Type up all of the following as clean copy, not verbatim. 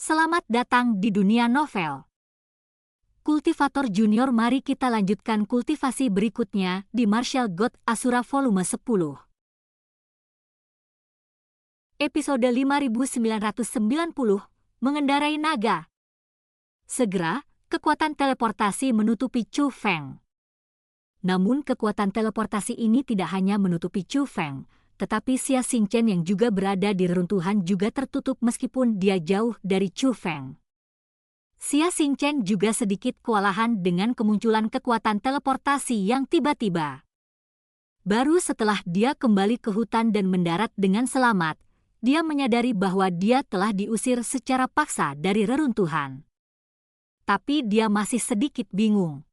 Selamat datang di dunia novel. Kultivator Junior, mari kita lanjutkan kultivasi berikutnya di Martial God Asura volume 10. Episode 5990, Mengendarai Naga. Segera, kekuatan teleportasi menutupi Chu Feng. Namun kekuatan teleportasi ini tidak hanya menutupi Chu Feng, tetapi Xia Xingchen yang juga berada di reruntuhan juga tertutup meskipun dia jauh dari Chu Feng. Xia Xingchen juga sedikit kewalahan dengan kemunculan kekuatan teleportasi yang tiba-tiba. Baru setelah dia kembali ke hutan dan mendarat dengan selamat, dia menyadari bahwa dia telah diusir secara paksa dari reruntuhan. Tapi dia masih sedikit bingung.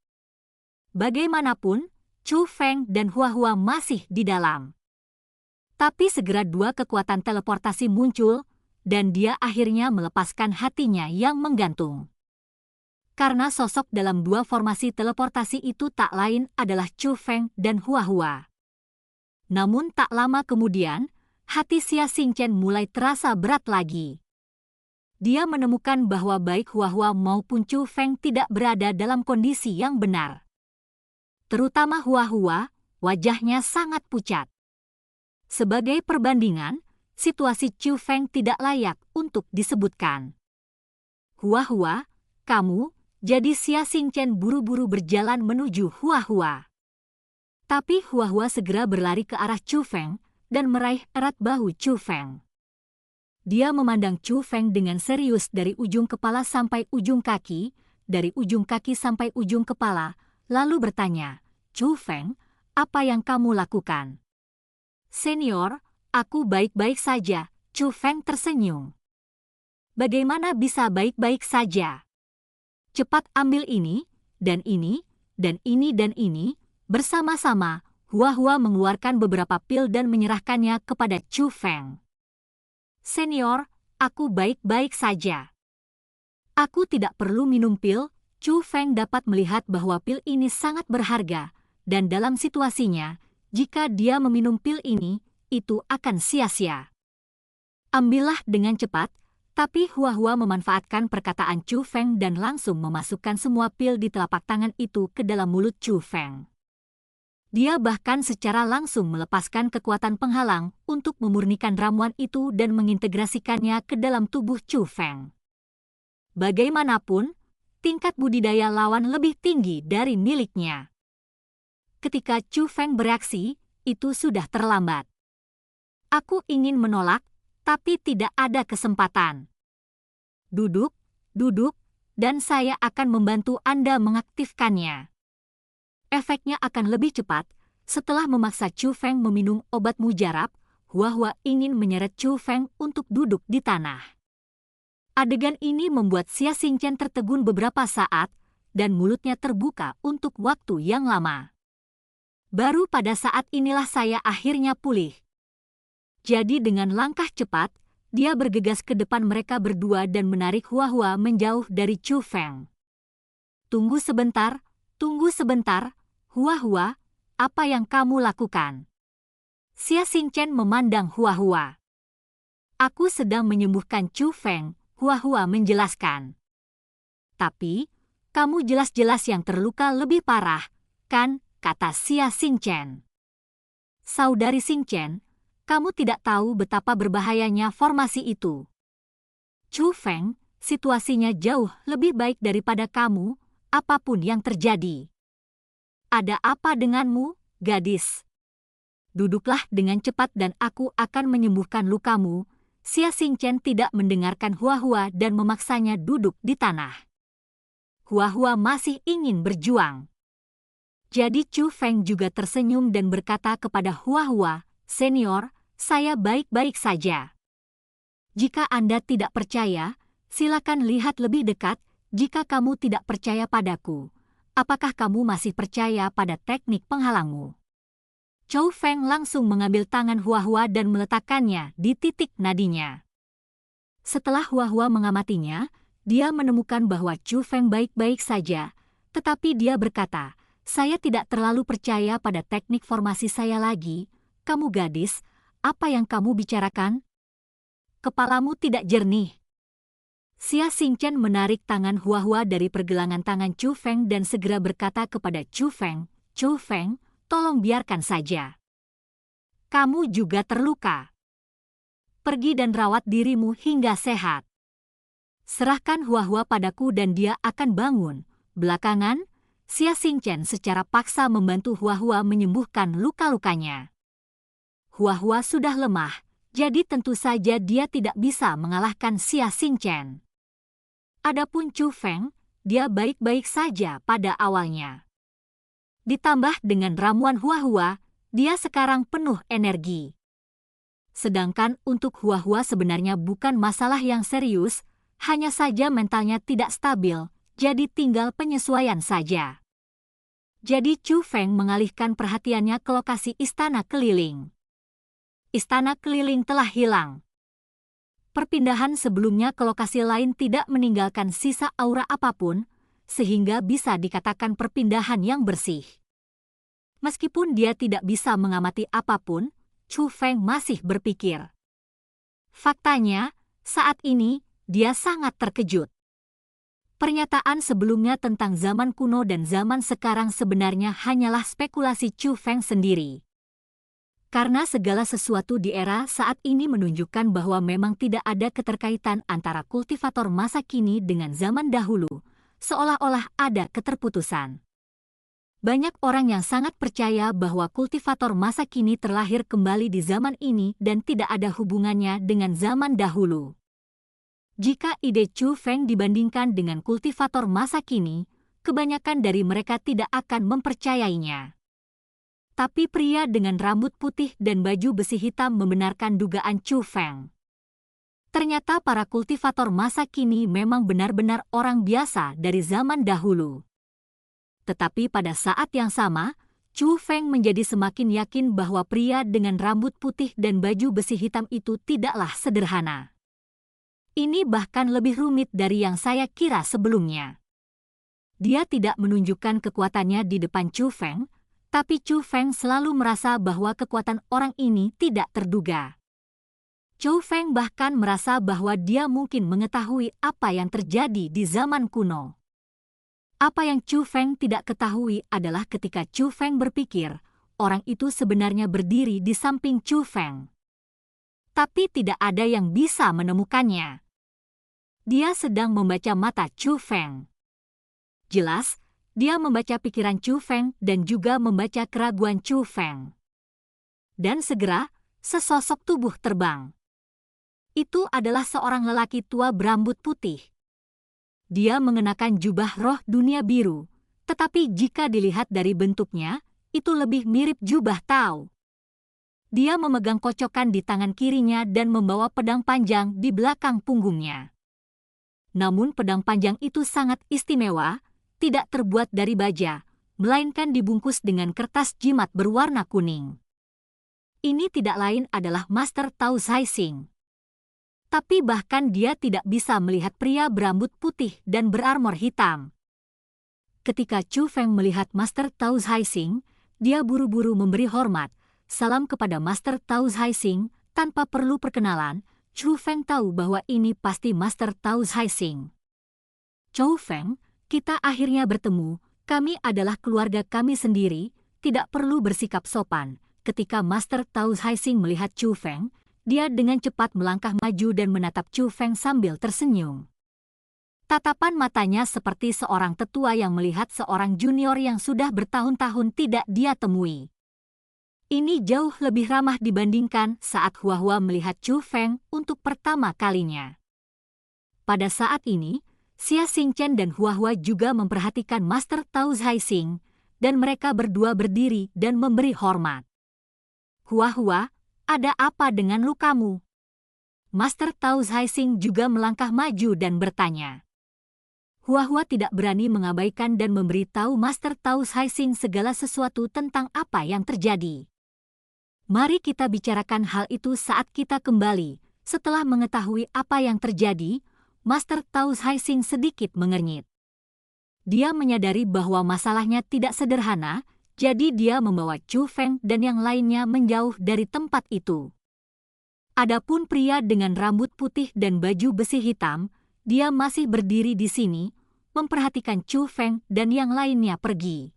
Bagaimanapun, Chu Feng dan Hua Hua masih di dalam. Tapi segera dua kekuatan teleportasi muncul, dan dia akhirnya melepaskan hatinya yang menggantung. Karena sosok dalam dua formasi teleportasi itu tak lain adalah Chu Feng dan Hua Hua. Namun tak lama kemudian, hati Xia Xingchen mulai terasa berat lagi. Dia menemukan bahwa baik Hua Hua maupun Chu Feng tidak berada dalam kondisi yang benar. Terutama Hua Hua, wajahnya sangat pucat. Sebagai perbandingan, situasi Chu Feng tidak layak untuk disebutkan. Hua Hua, kamu, jadi Xia Xingchen buru-buru berjalan menuju Hua Hua. Tapi Hua Hua segera berlari ke arah Chu Feng dan meraih erat bahu Chu Feng. Dia memandang Chu Feng dengan serius dari ujung kepala sampai ujung kaki, dari ujung kaki sampai ujung kepala, lalu bertanya, "Chu Feng, apa yang kamu lakukan?" "Senior, aku baik-baik saja," Chu Feng tersenyum. "Bagaimana bisa baik-baik saja? Cepat ambil ini, dan ini, dan ini, dan ini." Bersama-sama, Hua Hua mengeluarkan beberapa pil dan menyerahkannya kepada Chu Feng. "Senior, aku baik-baik saja." "Aku tidak perlu minum pil." Chu Feng dapat melihat bahwa pil ini sangat berharga, dan dalam situasinya, jika dia meminum pil ini, itu akan sia-sia. "Ambillah dengan cepat," tapi Hua Hua memanfaatkan perkataan Chu Feng dan langsung memasukkan semua pil di telapak tangan itu ke dalam mulut Chu Feng. Dia bahkan secara langsung melepaskan kekuatan penghalang untuk memurnikan ramuan itu dan mengintegrasikannya ke dalam tubuh Chu Feng. Bagaimanapun, tingkat budidaya lawan lebih tinggi dari miliknya. Ketika Chu Feng bereaksi, itu sudah terlambat. "Aku ingin menolak, tapi tidak ada kesempatan. Duduk, duduk, dan saya akan membantu Anda mengaktifkannya." Efeknya akan lebih cepat. Setelah memaksa Chu Feng meminum obat mujarab, Hua Hua ingin menyeret Chu Feng untuk duduk di tanah. Adegan ini membuat Xia Xingchen tertegun beberapa saat, dan mulutnya terbuka untuk waktu yang lama. "Baru pada saat inilah saya akhirnya pulih." Jadi dengan langkah cepat, dia bergegas ke depan mereka berdua dan menarik Hua Hua menjauh dari Chu Feng. Tunggu sebentar, Hua Hua, apa yang kamu lakukan?" Xia Xingchen memandang Hua Hua. "Aku sedang menyembuhkan Chu Feng," Hua Hua menjelaskan. "Tapi, kamu jelas-jelas yang terluka lebih parah, kan?" kata Xia Xingchen. "Saudari Xingchen, kamu tidak tahu betapa berbahayanya formasi itu. Chu Feng, situasinya jauh lebih baik daripada kamu, apapun yang terjadi." "Ada apa denganmu, gadis? Duduklah dengan cepat dan aku akan menyembuhkan lukamu." Xia Xingchen tidak mendengarkan Hua Hua dan memaksanya duduk di tanah. Hua Hua masih ingin berjuang. Jadi Chu Feng juga tersenyum dan berkata kepada Hua Hua, "Senior, saya baik-baik saja. Jika Anda tidak percaya, silakan lihat lebih dekat. Jika kamu tidak percaya padaku, apakah kamu masih percaya pada teknik penghalangmu?" Chu Feng langsung mengambil tangan Hua Hua dan meletakkannya di titik nadinya. Setelah Hua Hua mengamatinya, dia menemukan bahwa Chu Feng baik-baik saja, tetapi dia berkata, "Saya tidak terlalu percaya pada teknik formasi saya lagi. Kamu gadis, apa yang kamu bicarakan? Kepalamu tidak jernih." Xia Xingchen menarik tangan Huahua dari pergelangan tangan Chu Feng dan segera berkata kepada Chu Feng, "Chu Feng, tolong biarkan saja. Kamu juga terluka. Pergi dan rawat dirimu hingga sehat. Serahkan Huahua padaku dan dia akan bangun." Belakangan, Xia Xingchen secara paksa membantu Huahua menyembuhkan luka-lukanya. Huahua sudah lemah, jadi tentu saja dia tidak bisa mengalahkan Xia Xingchen. Adapun Chu Feng, dia baik-baik saja pada awalnya. Ditambah dengan ramuan Huahua, dia sekarang penuh energi. Sedangkan untuk Huahua sebenarnya bukan masalah yang serius, hanya saja mentalnya tidak stabil, jadi tinggal penyesuaian saja. Jadi Chu Feng mengalihkan perhatiannya ke lokasi istana keliling. Istana keliling telah hilang. Perpindahan sebelumnya ke lokasi lain tidak meninggalkan sisa aura apapun, sehingga bisa dikatakan perpindahan yang bersih. Meskipun dia tidak bisa mengamati apapun, Chu Feng masih berpikir. Faktanya, saat ini, dia sangat terkejut. Pernyataan sebelumnya tentang zaman kuno dan zaman sekarang sebenarnya hanyalah spekulasi Chu Feng sendiri. Karena segala sesuatu di era saat ini menunjukkan bahwa memang tidak ada keterkaitan antara kultivator masa kini dengan zaman dahulu, seolah-olah ada keterputusan. Banyak orang yang sangat percaya bahwa kultivator masa kini terlahir kembali di zaman ini dan tidak ada hubungannya dengan zaman dahulu. Jika ide Chu Feng dibandingkan dengan kultivator masa kini, kebanyakan dari mereka tidak akan mempercayainya. Tapi pria dengan rambut putih dan baju besi hitam membenarkan dugaan Chu Feng. Ternyata para kultivator masa kini memang benar-benar orang biasa dari zaman dahulu. Tetapi pada saat yang sama, Chu Feng menjadi semakin yakin bahwa pria dengan rambut putih dan baju besi hitam itu tidaklah sederhana. Ini bahkan lebih rumit dari yang saya kira sebelumnya. Dia tidak menunjukkan kekuatannya di depan Chu Feng, tapi Chu Feng selalu merasa bahwa kekuatan orang ini tidak terduga. Chu Feng bahkan merasa bahwa dia mungkin mengetahui apa yang terjadi di zaman kuno. Apa yang Chu Feng tidak ketahui adalah ketika Chu Feng berpikir, orang itu sebenarnya berdiri di samping Chu Feng. Tapi tidak ada yang bisa menemukannya. Dia sedang membaca mata Chu Feng. Jelas, dia membaca pikiran Chu Feng dan juga membaca keraguan Chu Feng. Dan segera, sesosok tubuh terbang. Itu adalah seorang lelaki tua berambut putih. Dia mengenakan jubah roh dunia biru, tetapi jika dilihat dari bentuknya, itu lebih mirip jubah Tao. Dia memegang kocokan di tangan kirinya dan membawa pedang panjang di belakang punggungnya. Namun pedang panjang itu sangat istimewa, tidak terbuat dari baja, melainkan dibungkus dengan kertas jimat berwarna kuning. Ini tidak lain adalah Master Tao Zhaixing. Tapi bahkan dia tidak bisa melihat pria berambut putih dan berarmor hitam. Ketika Chu Feng melihat Master Tao Zhaixing, dia buru-buru memberi hormat, salam kepada Master Tao Zhaixing, tanpa perlu perkenalan. Chu Feng tahu bahwa ini pasti Master Tao Zhaixing. Chu Feng, kita akhirnya bertemu, kami adalah keluarga kami sendiri, tidak perlu bersikap sopan. Ketika Master Tao Zhaixing melihat Chu Feng, dia dengan cepat melangkah maju dan menatap Chu Feng sambil tersenyum. Tatapan matanya seperti seorang tetua yang melihat seorang junior yang sudah bertahun-tahun tidak dia temui. Ini jauh lebih ramah dibandingkan saat Huahua melihat Chu Feng untuk pertama kalinya. Pada saat ini, Xia Xingchen dan Huahua juga memperhatikan Master Tao Zhaixing, dan mereka berdua berdiri dan memberi hormat. Huahua, ada apa dengan lukamu? Master Tao Zhaixing juga melangkah maju dan bertanya. Huahua tidak berani mengabaikan dan memberitahu Master Tao Zhaixing segala sesuatu tentang apa yang terjadi. Mari kita bicarakan hal itu saat kita kembali. Setelah mengetahui apa yang terjadi, Master Tao Zhaixing sedikit mengernyit. Dia menyadari bahwa masalahnya tidak sederhana, jadi dia membawa Chu Feng dan yang lainnya menjauh dari tempat itu. Adapun pria dengan rambut putih dan baju besi hitam, dia masih berdiri di sini, memperhatikan Chu Feng dan yang lainnya pergi.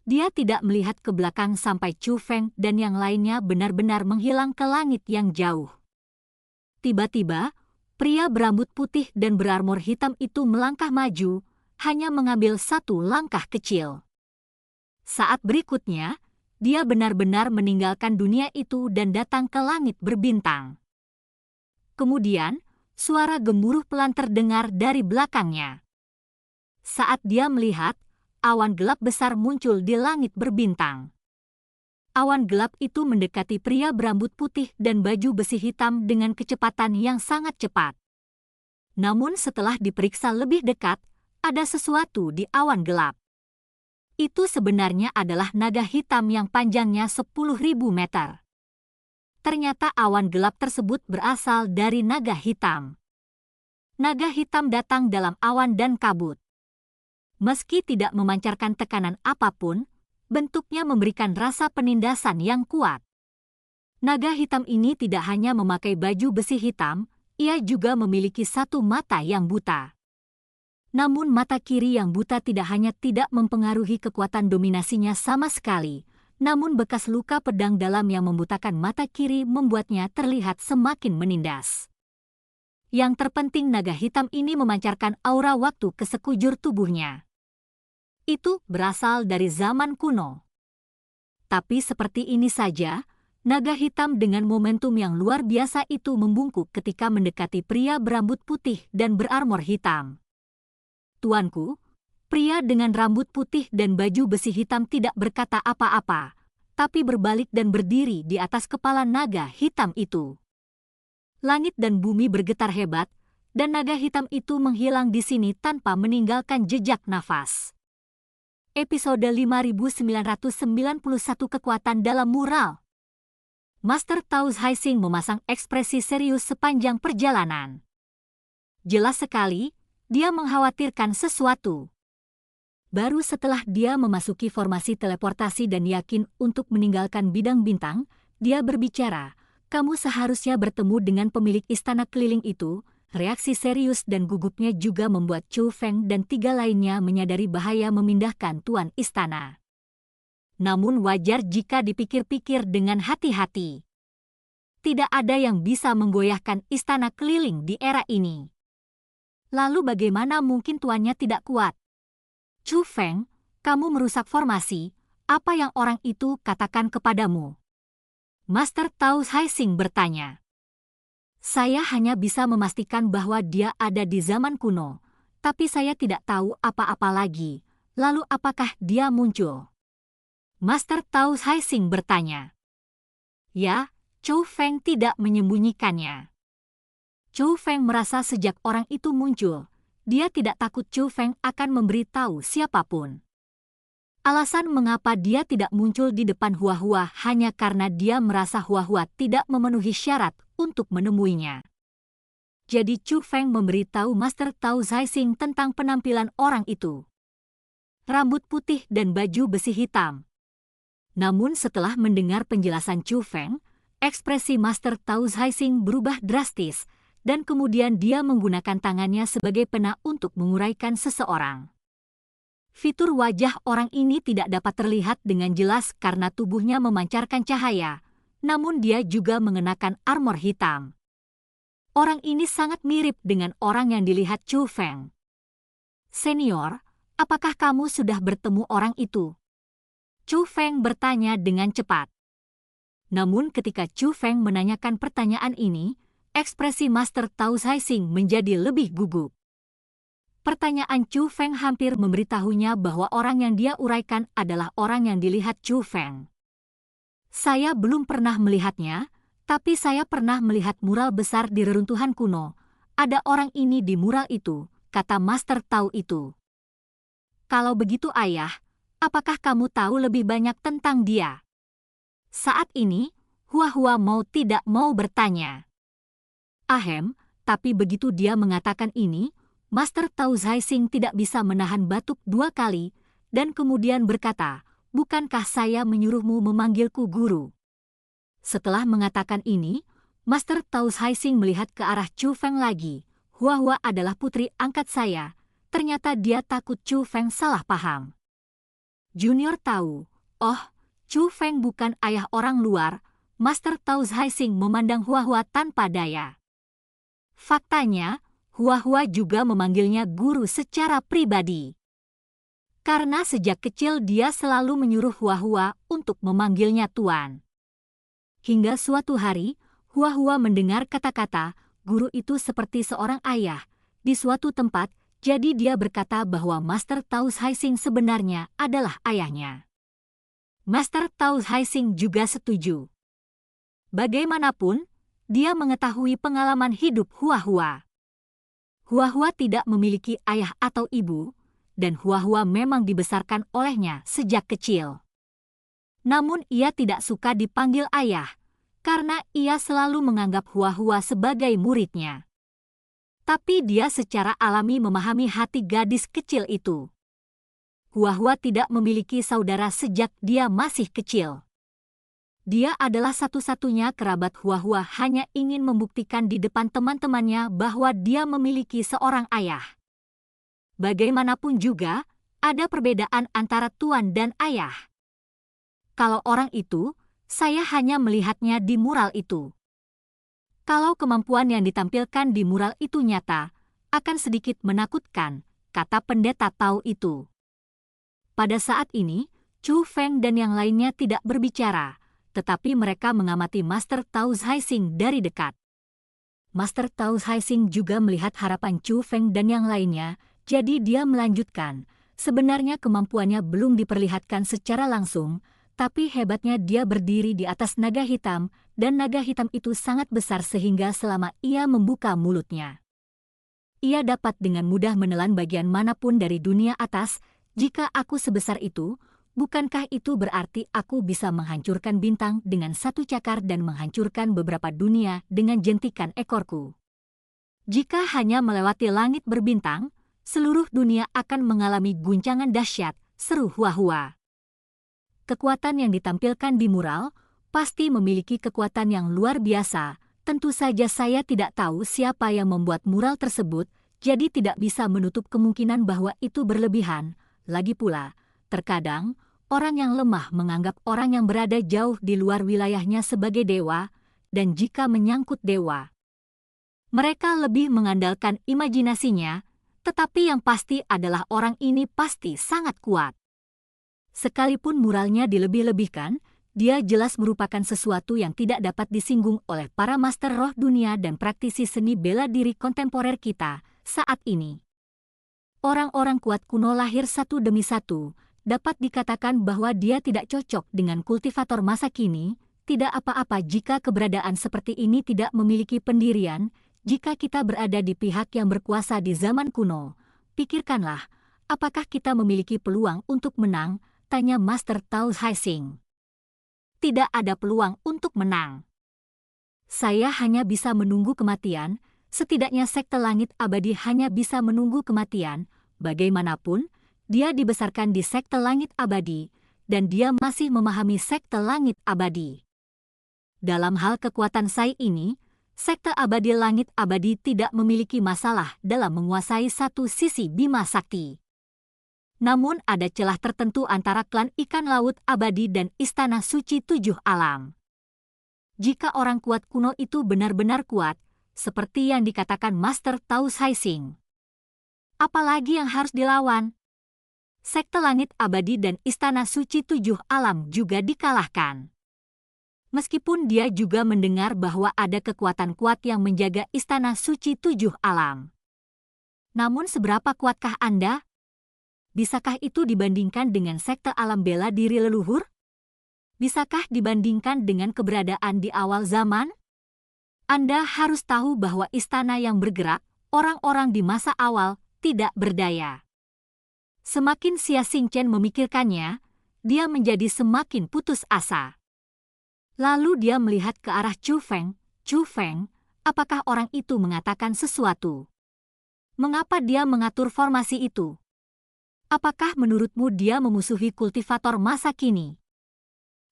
Dia tidak melihat ke belakang sampai Chu Feng dan yang lainnya benar-benar menghilang ke langit yang jauh. Tiba-tiba, pria berambut putih dan berarmor hitam itu melangkah maju, hanya mengambil satu langkah kecil. Saat berikutnya, dia benar-benar meninggalkan dunia itu dan datang ke langit berbintang. Kemudian, suara gemuruh pelan terdengar dari belakangnya. Saat dia melihat, awan gelap besar muncul di langit berbintang. Awan gelap itu mendekati pria berambut putih dan baju besi hitam dengan kecepatan yang sangat cepat. Namun setelah diperiksa lebih dekat, ada sesuatu di awan gelap. Itu sebenarnya adalah naga hitam yang panjangnya 10.000 meter. Ternyata awan gelap tersebut berasal dari naga hitam. Naga hitam datang dalam awan dan kabut. Meski tidak memancarkan tekanan apapun, bentuknya memberikan rasa penindasan yang kuat. Naga hitam ini tidak hanya memakai baju besi hitam, ia juga memiliki satu mata yang buta. Namun mata kiri yang buta tidak hanya tidak mempengaruhi kekuatan dominasinya sama sekali, namun bekas luka pedang dalam yang membutakan mata kiri membuatnya terlihat semakin menindas. Yang terpenting naga hitam ini memancarkan aura waktu ke sekujur tubuhnya. Itu berasal dari zaman kuno. Tapi seperti ini saja, naga hitam dengan momentum yang luar biasa itu membungkuk ketika mendekati pria berambut putih dan berarmor hitam. Tuanku, pria dengan rambut putih dan baju besi hitam tidak berkata apa-apa, tapi berbalik dan berdiri di atas kepala naga hitam itu. Langit dan bumi bergetar hebat, dan naga hitam itu menghilang di sini tanpa meninggalkan jejak nafas. Episode 5991 Kekuatan dalam Mural. Master Tao Haising memasang ekspresi serius sepanjang perjalanan. Jelas sekali, dia mengkhawatirkan sesuatu. Baru setelah dia memasuki formasi teleportasi dan yakin untuk meninggalkan bidang bintang, dia berbicara, "Kamu seharusnya bertemu dengan pemilik istana keliling itu." Reaksi serius dan gugupnya juga membuat Chu Feng dan 3 lainnya menyadari bahaya memindahkan tuan istana. Namun wajar jika dipikir-pikir dengan hati-hati. Tidak ada yang bisa menggoyahkan istana keliling di era ini. Lalu bagaimana mungkin tuannya tidak kuat? Chu Feng, kamu merusak formasi, apa yang orang itu katakan kepadamu? Master Tao Haising bertanya. Saya hanya bisa memastikan bahwa dia ada di zaman kuno, tapi saya tidak tahu apa-apa lagi. Lalu apakah dia muncul? Master Tao Haising bertanya. Ya, Chu Feng tidak menyembunyikannya. Chu Feng merasa sejak orang itu muncul, dia tidak takut Chu Feng akan memberitahu siapapun. Alasan mengapa dia tidak muncul di depan Hua-Hua hanya karena dia merasa Hua-Hua tidak memenuhi syarat untuk menemuinya. Jadi Chu Feng memberitahu Master Tao Haising tentang penampilan orang itu. Rambut putih dan baju besi hitam. Namun setelah mendengar penjelasan Chu Feng, ekspresi Master Tao Haising berubah drastis, dan kemudian dia menggunakan tangannya sebagai pena untuk menguraikan seseorang. Fitur wajah orang ini tidak dapat terlihat dengan jelas karena tubuhnya memancarkan cahaya, namun dia juga mengenakan armor hitam. Orang ini sangat mirip dengan orang yang dilihat Chu Feng. Senior, apakah kamu sudah bertemu orang itu? Chu Feng bertanya dengan cepat. Namun ketika Chu Feng menanyakan pertanyaan ini, ekspresi Master Tao Haising menjadi lebih gugup. Pertanyaan Chu Feng hampir memberitahunya bahwa orang yang dia uraikan adalah orang yang dilihat Chu Feng. Saya belum pernah melihatnya, tapi saya pernah melihat mural besar di reruntuhan kuno. Ada orang ini di mural itu, kata Master Tao itu. Kalau begitu ayah, apakah kamu tahu lebih banyak tentang dia? Saat ini, Hua-Hua mau tidak mau bertanya. Ahem, tapi begitu dia mengatakan ini, Master Tao Haising tidak bisa menahan batuk 2 kali, dan kemudian berkata, bukankah saya menyuruhmu memanggilku guru? Setelah mengatakan ini, Master Tao Haising melihat ke arah Chu Feng lagi. Hua adalah putri angkat saya. Ternyata dia takut Chu Feng salah paham. Junior tahu, oh, Chu Feng bukan ayah orang luar. Master Tao Zhaixing memandang Hua tanpa daya. Faktanya, Hua juga memanggilnya guru secara pribadi. Karena sejak kecil dia selalu menyuruh Hua untuk memanggilnya tuan. Hingga suatu hari, Hua mendengar kata-kata, guru itu seperti seorang ayah, di suatu tempat, jadi dia berkata bahwa Master Tao Zhaixing sebenarnya adalah ayahnya. Master Tao Zhaixing juga setuju. Bagaimanapun, dia mengetahui pengalaman hidup Hua. Hua tidak memiliki ayah atau ibu, dan Hua memang dibesarkan olehnya sejak kecil. Namun ia tidak suka dipanggil ayah, karena ia selalu menganggap Hua sebagai muridnya. Tapi dia secara alami memahami hati gadis kecil itu. Hua tidak memiliki saudara sejak dia masih kecil. Dia adalah satu-satunya kerabat Hua hanya ingin membuktikan di depan teman-temannya bahwa dia memiliki seorang ayah. Bagaimanapun juga, ada perbedaan antara tuan dan ayah. Kalau orang itu, saya hanya melihatnya di mural itu. Kalau kemampuan yang ditampilkan di mural itu nyata, akan sedikit menakutkan, kata pendeta Tao itu. Pada saat ini, Chu Feng dan yang lainnya tidak berbicara, tetapi mereka mengamati Master Tao Zhaixing dari dekat. Master Tao Zhaixing juga melihat harapan Chu Feng dan yang lainnya, jadi dia melanjutkan, sebenarnya kemampuannya belum diperlihatkan secara langsung, tapi hebatnya dia berdiri di atas naga hitam, dan naga hitam itu sangat besar sehingga selama ia membuka mulutnya, ia dapat dengan mudah menelan bagian manapun dari dunia atas. Jika aku sebesar itu, bukankah itu berarti aku bisa menghancurkan bintang dengan satu cakar dan menghancurkan beberapa dunia dengan jentikan ekorku? Jika hanya melewati langit berbintang, seluruh dunia akan mengalami guncangan dahsyat, seru Hua. Kekuatan yang ditampilkan di mural pasti memiliki kekuatan yang luar biasa. Tentu saja saya tidak tahu siapa yang membuat mural tersebut, jadi tidak bisa menutup kemungkinan bahwa itu berlebihan. Lagi pula, terkadang orang yang lemah menganggap orang yang berada jauh di luar wilayahnya sebagai dewa, dan jika menyangkut dewa, mereka lebih mengandalkan imajinasinya, tetapi yang pasti adalah orang ini pasti sangat kuat. Sekalipun muralnya dilebih-lebihkan, dia jelas merupakan sesuatu yang tidak dapat disinggung oleh para master roh dunia dan praktisi seni bela diri kontemporer kita saat ini. Orang-orang kuat kuno lahir satu demi satu, dapat dikatakan bahwa dia tidak cocok dengan kultivator masa kini, tidak apa-apa jika keberadaan seperti ini tidak memiliki pendirian, jika kita berada di pihak yang berkuasa di zaman kuno. Pikirkanlah, apakah kita memiliki peluang untuk menang, tanya Master Tao Zhaixing. Tidak ada peluang untuk menang. Saya hanya bisa menunggu kematian, setidaknya sekte langit abadi hanya bisa menunggu kematian. Bagaimanapun, dia dibesarkan di sekte langit abadi, dan dia masih memahami sekte langit abadi. Dalam hal kekuatan Sai ini, sekte abadi langit abadi tidak memiliki masalah dalam menguasai satu sisi Bima Sakti. Namun ada celah tertentu antara klan ikan laut abadi dan istana suci tujuh alam. Jika orang kuat kuno itu benar-benar kuat, seperti yang dikatakan Master Tao Zhaixing, apalagi yang harus dilawan? Sekte langit abadi dan istana suci tujuh alam juga dikalahkan. Meskipun dia juga mendengar bahwa ada kekuatan kuat yang menjaga istana suci tujuh alam. Namun seberapa kuatkah Anda? Bisakah itu dibandingkan dengan sekte alam bela diri leluhur? Bisakah dibandingkan dengan keberadaan di awal zaman? Anda harus tahu bahwa istana yang bergerak, orang-orang di masa awal, tidak berdaya. Semakin Xia Xingchen memikirkannya, dia menjadi semakin putus asa. Lalu dia melihat ke arah Chu Feng. Chu Feng, apakah orang itu mengatakan sesuatu? Mengapa dia mengatur formasi itu? Apakah menurutmu dia memusuhi kultivator masa kini?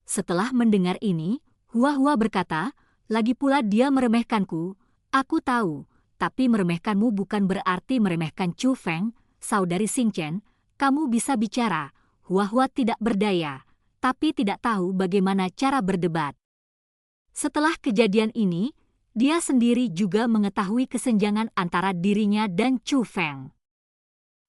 Setelah mendengar ini, Hua berkata, lagi pula dia meremehkanku, aku tahu, Tapi meremehkanmu bukan berarti meremehkan Chu Feng, saudari Xing Chen. Kamu bisa bicara, Hua tidak berdaya, tapi tidak tahu bagaimana cara berdebat. Setelah kejadian ini, dia sendiri juga mengetahui kesenjangan antara dirinya dan Chu Feng.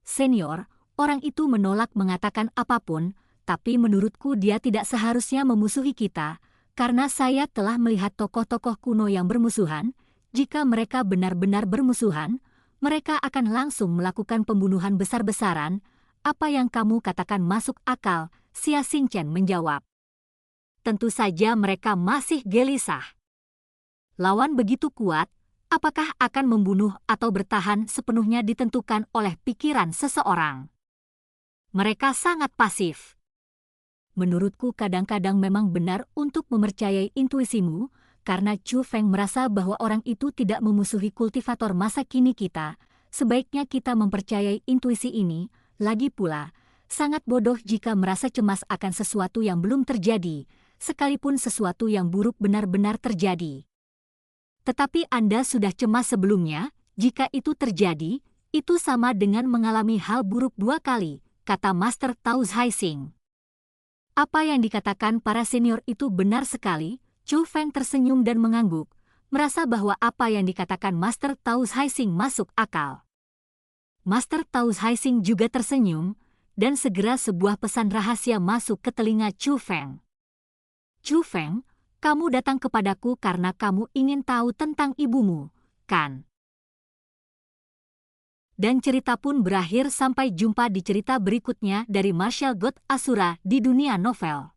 Senior, orang itu menolak mengatakan apapun, tapi menurutku dia tidak seharusnya memusuhi kita, karena saya telah melihat tokoh-tokoh kuno yang bermusuhan. Jika mereka benar-benar bermusuhan, mereka akan langsung melakukan pembunuhan besar-besaran. Apa yang kamu katakan masuk akal, Xia Xingchen menjawab. Tentu saja mereka masih gelisah. Lawan begitu kuat, apakah akan membunuh atau bertahan sepenuhnya ditentukan oleh pikiran seseorang. Mereka sangat pasif. Menurutku kadang-kadang memang benar untuk mempercayai intuisimu, karena Chu Feng merasa bahwa orang itu tidak memusuhi kultivator masa kini kita. Sebaiknya kita mempercayai intuisi ini. Lagi pula, sangat bodoh jika merasa cemas akan sesuatu yang belum terjadi, sekalipun sesuatu yang buruk benar-benar terjadi. Tetapi Anda sudah cemas sebelumnya. Jika itu terjadi, itu sama dengan mengalami hal buruk 2 kali, kata Master Tao Zhaixing. Apa yang dikatakan para senior itu benar sekali. Chu Feng tersenyum dan mengangguk, merasa bahwa apa yang dikatakan Master Tao Zhaixing masuk akal. Master Tao Zhaixing juga tersenyum, dan segera sebuah pesan rahasia masuk ke telinga Chu Feng. Chu Feng, kamu datang kepadaku karena kamu ingin tahu tentang ibumu, kan? Dan cerita pun berakhir. Sampai jumpa di cerita berikutnya dari Martial God Asura di dunia novel.